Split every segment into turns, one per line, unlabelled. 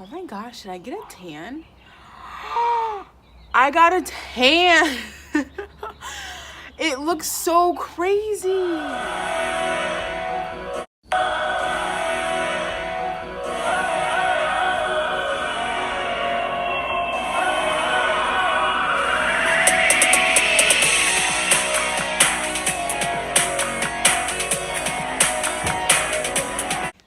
oh my gosh, did I get a tan? I got a tan. It looks so crazy.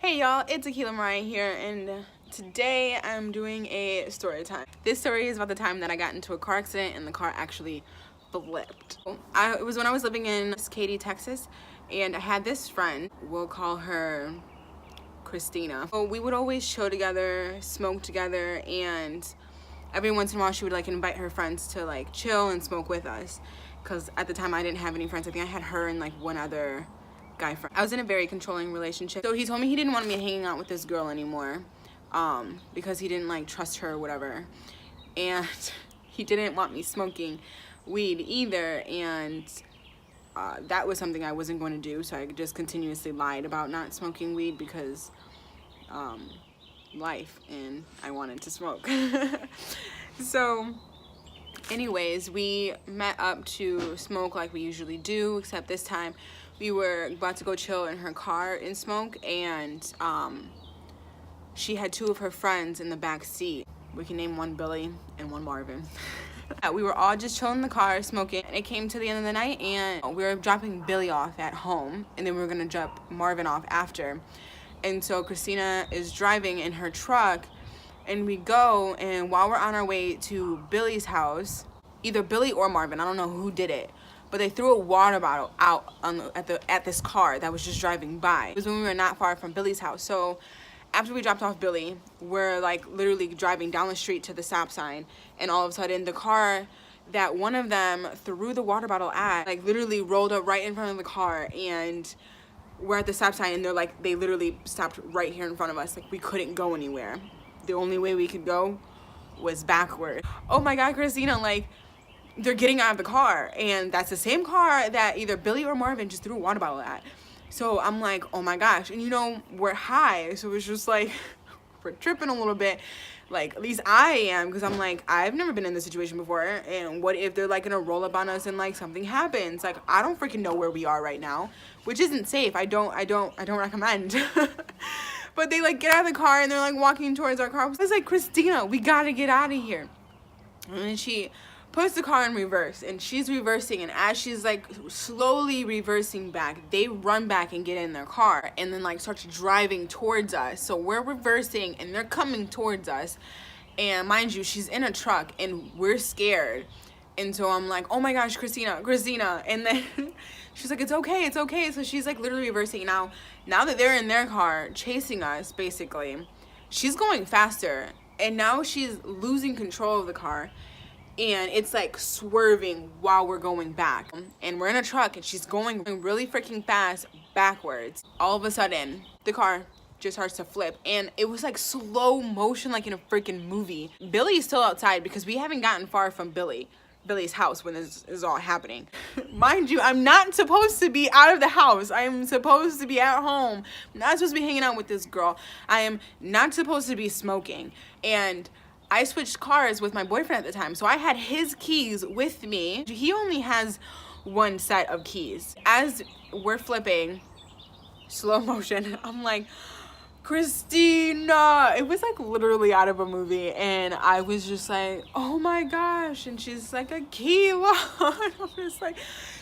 Hey y'all, it's Aquila Mariyah here, and today I'm doing a story time. This story is about the time that I got into a car accident and the car actually flipped. It was when I was living in Katy, Texas, and I had this friend, we'll call her Christina. So we would always chill together, smoke together, and every once in a while she would like invite her friends to like chill and smoke with us, because at the time I didn't have any friends. I think I had her and like one other guy friend. I was in a very controlling relationship, so he told me he didn't want me hanging out with this girl anymore because he didn't like trust her or whatever, and he didn't want me smoking weed either, and that was something I wasn't going to do, so I just continuously lied about not smoking weed because life, and I wanted to smoke. So anyways, we met up to smoke like we usually do, except this time we were about to go chill in her car and smoke, and she had two of her friends in the back seat. We can name one Billy and one Marvin. We were all just chilling in the car smoking, and it came to the end of the night, and we were dropping Billy off at home, and then we were gonna drop Marvin off after. And so Christina is driving in her truck, and we go, and while we're on our way to Billy's house, either Billy or Marvin, I don't know who did it, but they threw a water bottle out at this car that was just driving by. It was when we were not far from Billy's house. So after we dropped off Billy, we're like literally driving down the street to the stop sign, and all of a sudden the car that one of them threw the water bottle at like literally rolled up right in front of the car, and we're at the stop sign, and they literally stopped right here in front of us. Like, we couldn't go anywhere. The only way we could go was backward. Oh my God, Christina, like, they're getting out of the car, and that's the same car that either Billy or Marvin just threw a water bottle at. So I'm like, oh my gosh. And you know, we're high, so it's just like we're tripping a little bit. Like, at least I am, because I'm like, I've never been in this situation before, and what if they're like gonna roll up on us and like something happens? Like, I don't freaking know where we are right now, which isn't safe. I don't recommend. But they like get out of the car, and they're like walking towards our car. I was like, Christina, we gotta get out of here. And then she puts the car in reverse, and she's reversing, and as she's like slowly reversing back, they run back and get in their car, and then like starts driving towards us. So we're reversing and they're coming towards us, and mind you, she's in a truck and we're scared. And so I'm like, oh my gosh, Christina, and then she's like, it's okay. So she's like literally reversing. Now that they're in their car chasing us, basically, she's going faster, and now she's losing control of the car, and it's like swerving while we're going back, and we're in a truck, and she's going really freaking fast backwards. All of a sudden the car just starts to flip, and it was like slow motion, like in a freaking movie. Billy's still outside because we haven't gotten far from Billy's house when this is all happening. Mind you, I'm not supposed to be out of the house. I am supposed to be at home. I'm not supposed to be hanging out with this girl. I am not supposed to be smoking. And I switched cars with my boyfriend at the time, so I had his keys with me. He only has one set of keys. As we're flipping, slow motion, I'm like, Christina. It was like literally out of a movie, and I was just like, oh my gosh. And she's like, Aquila. I'm just like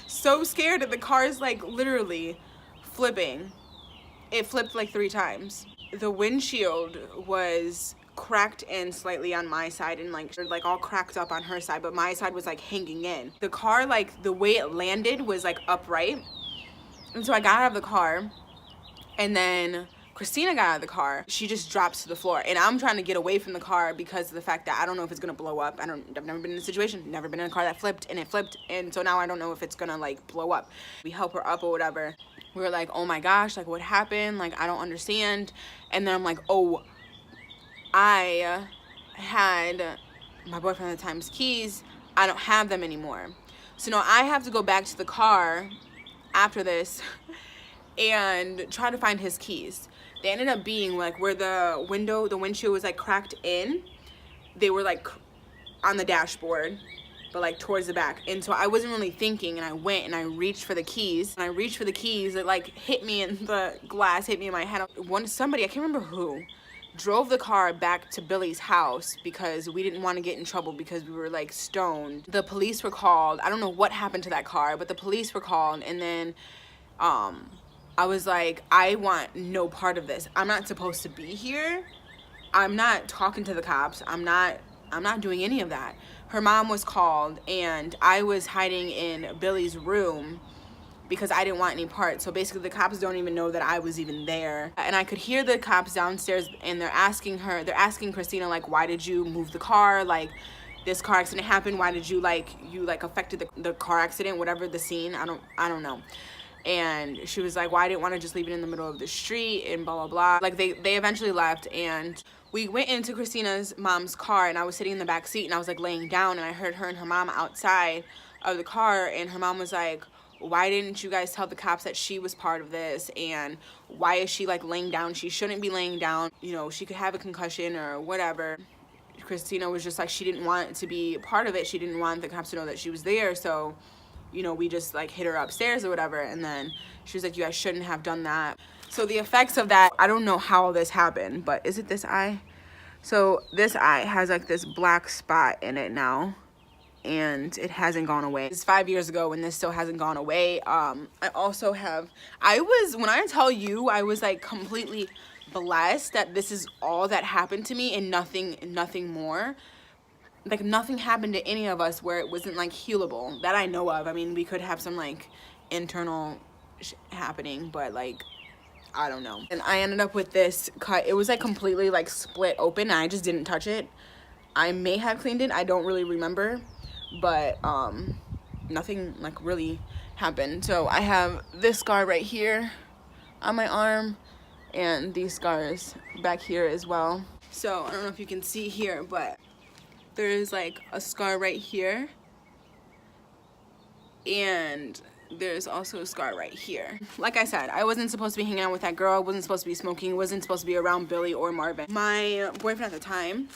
so scared that the car is like literally flipping. It flipped like 3 times. The windshield was cracked in slightly on my side, and like all cracked up on her side, but my side was like hanging in. The car, like the way it landed was like upright, and so I got out of the car, and then Christina got out of the car. She just drops to the floor, and I'm trying to get away from the car because of the fact that I don't know if it's gonna blow up. I've never been in a situation, never been in a car that flipped, and it flipped, and so now I don't know if it's gonna like blow up. We help her up or whatever. We were like, oh my gosh, like what happened? Like, I don't understand. And then I'm like, oh, I had my boyfriend at the time's keys. I don't have them anymore. So now I have to go back to the car after this and try to find his keys. They ended up being like where the windshield was like cracked in. They were like on the dashboard, but like towards the back. And so I wasn't really thinking, and I went and I reached for the keys. And I reached for the keys, it like hit me in the glass, hit me in my head. Somebody, I can't remember who, drove the car back to Billy's house because we didn't want to get in trouble because we were like stoned. The police were called. I don't know what happened to that car, but the police were called. And then I was like, I want no part of this. I'm not supposed to be here. I'm not talking to the cops. I'm not doing any of that. Her mom was called, and I was hiding in Billy's room because I didn't want any part. So basically the cops don't even know that I was even there. And I could hear the cops downstairs, and they're asking Christina, like, why did you move the car? Like, this car accident happened. Why did you affected the car accident, whatever the scene. I don't know. And she was like, well, I didn't want to just leave it in the middle of the street and blah, blah, blah. Like, they eventually left, and we went into Christina's mom's car, and I was sitting in the back seat, and I was like laying down, and I heard her and her mom outside of the car, and her mom was like, why didn't you guys tell the cops that she was part of this? And why is she like laying down? She shouldn't be laying down. You know, she could have a concussion or whatever. Christina was just like, she didn't want to be part of it. She didn't want the cops to know that she was there. So, you know, we just like hit her upstairs or whatever. And then she was like, you guys shouldn't have done that. So the effects of that, I don't know how this happened, but is it this eye? So this eye has like this black spot in it now, and it hasn't gone away. It's 5 years ago, and this still hasn't gone away. I also have, when I tell you, I was like completely blessed that this is all that happened to me and nothing more. Like, nothing happened to any of us where it wasn't like healable that I know of. I mean, we could have some like internal happening, but like, I don't know. And I ended up with this cut. It was like completely like split open, and I just didn't touch it. I may have cleaned it, I don't really remember, but nothing like really happened. So I have this scar right here on my arm, and these scars back here as well. So I don't know if you can see here, but there is like a scar right here, and there's also a scar right here. Like I said, I wasn't supposed to be hanging out with that girl. I wasn't supposed to be smoking. Wasn't supposed to be around Billy or Marvin. My boyfriend at the time,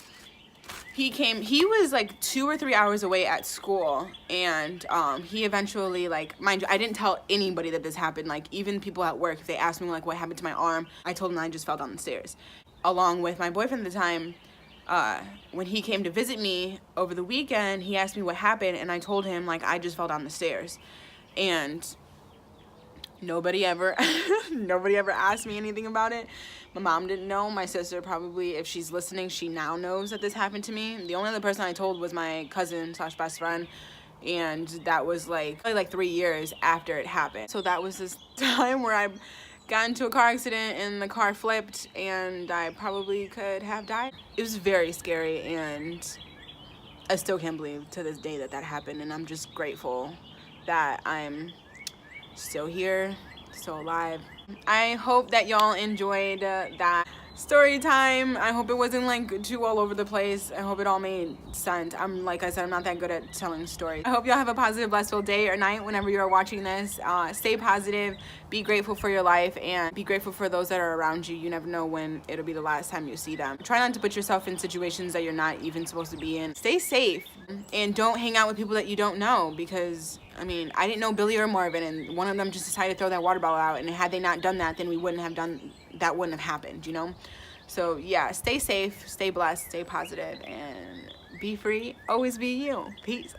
he was like 2 or 3 hours away at school, and he eventually, like, mind you, I didn't tell anybody that this happened. Like, even people at work, if they asked me like what happened to my arm, I told them I just fell down the stairs. Along with my boyfriend at the time, when he came to visit me over the weekend, he asked me what happened, and I told him like I just fell down the stairs. And nobody ever asked me anything about it. My mom didn't know. My sister probably, if she's listening, she now knows that this happened to me. The only other person I told was my cousin / best friend, and that was like probably like 3 years after it happened. So that was this time where I got into a car accident and the car flipped, and I probably could have died. It was very scary, and I still can't believe to this day that happened, and I'm just grateful that I'm still here, still alive. I hope that y'all enjoyed that story time. I hope it wasn't like too all over the place. I hope it all made sense. Like I said, I'm not that good at telling stories. I hope y'all have a positive, blissful day or night whenever you are watching this. Stay positive, be grateful for your life, and be grateful for those that are around you. You never know when it'll be the last time you see them. Try not to put yourself in situations that you're not even supposed to be in. Stay safe, and don't hang out with people that you don't know, because I mean, I didn't know Billy or Marvin, and one of them just decided to throw that water bottle out, and had they not done that, then that wouldn't have happened, you know? So yeah, stay safe, stay blessed, stay positive, and be free. Always be you. Peace.